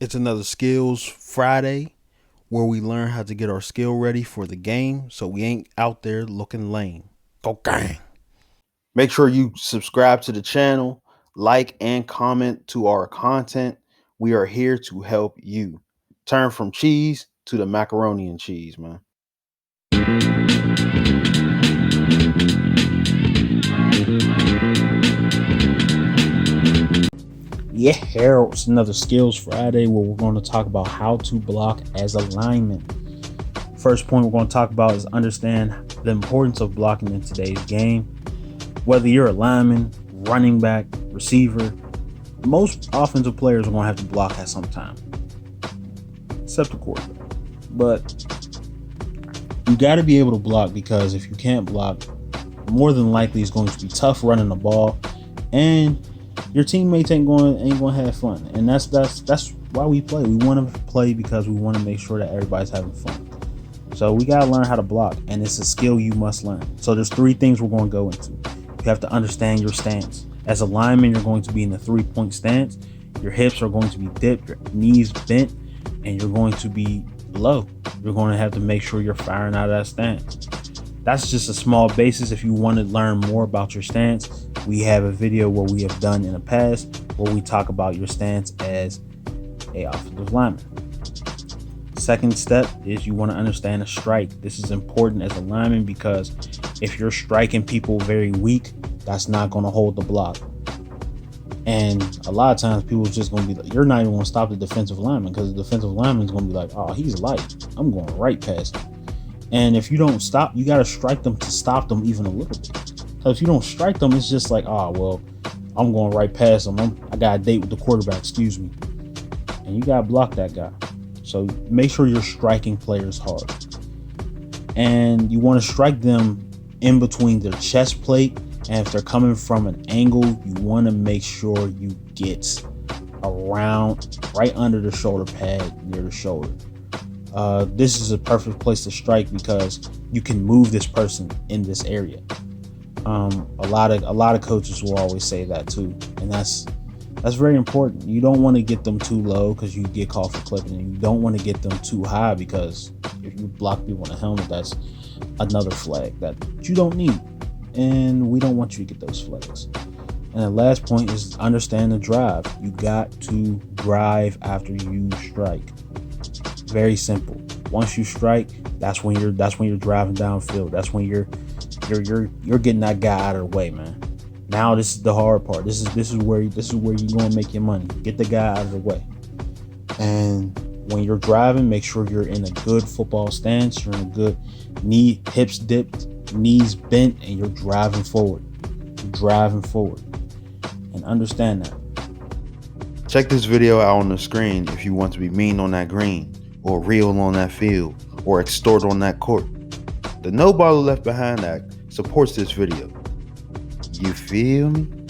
It's another Skills Friday where we learn how to get our skill ready for the game so we ain't out there looking lame. Go gang. Make sure you subscribe to the channel, like and comment to our content. We are here to help you turn from cheese to the macaroni and cheese, man. Yeah, it's another Skills Friday where we're going to talk about how to block as a lineman. First point we're going to talk about is understand the importance of blocking in today's game. Whether you're a lineman, running back, receiver, most offensive players are going to have to block at some time, except the quarterback. But you got to be able to block, because if you can't block, more than likely it's going to be tough running the ball, and your teammates ain't going to have fun. And that's why we play. We want to play because we want to make sure that everybody's having fun. So we got to learn how to block, and it's a skill you must learn. So there's three things we're going to go into. You have to understand your stance. As a lineman, you're going to be in the 3-point stance. Your hips are going to be dipped, your knees bent, and you're going to be low. You're going to have to make sure you're firing out of that stance. That's just a small basis. If you want to learn more about your stance, we have a video where we have done in the past where we talk about your stance as a offensive lineman. Second step is you want to understand a strike. This is important as a lineman, because if you're striking people very weak, that's not going to hold the block. And a lot of times people are just going to be like, you're not even going to stop the defensive lineman, because the defensive lineman is going to be like, oh, he's light, I'm going right past him. And if you don't stop, you got to strike them to stop them even a little bit. So if you don't strike them, it's just like, oh, well, I'm going right past them. I got a date with the quarterback, excuse me. And you got to block that guy. So make sure you're striking players hard. And you want to strike them in between their chest plate. And if they're coming from an angle, you want to make sure you get around right under the shoulder pad, near the shoulder. This is a perfect place to strike because you can move this person in this area. A lot of coaches will always say that too, and that's very important. You don't want to get them too low because you get called for clipping, and you don't want to get them too high, because if you block people in the helmet, that's another flag that you don't need, and we don't want you to get those flags. And the last point is understand the drive. You got to drive after you strike. Very simple. Once you strike, that's when you're driving downfield. That's when you're getting that guy out of the way, man. Now this is the hard part. This is where you're gonna make your money. Get the guy out of the way. And when you're driving, make sure you're in a good football stance. You're in a good hips dipped, knees bent, and you're driving forward. And understand that. Check this video out on the screen if you want to be mean on that green, or real on that field, or extort on that court. The No Baller Left Behind Act supports this video. You feel me?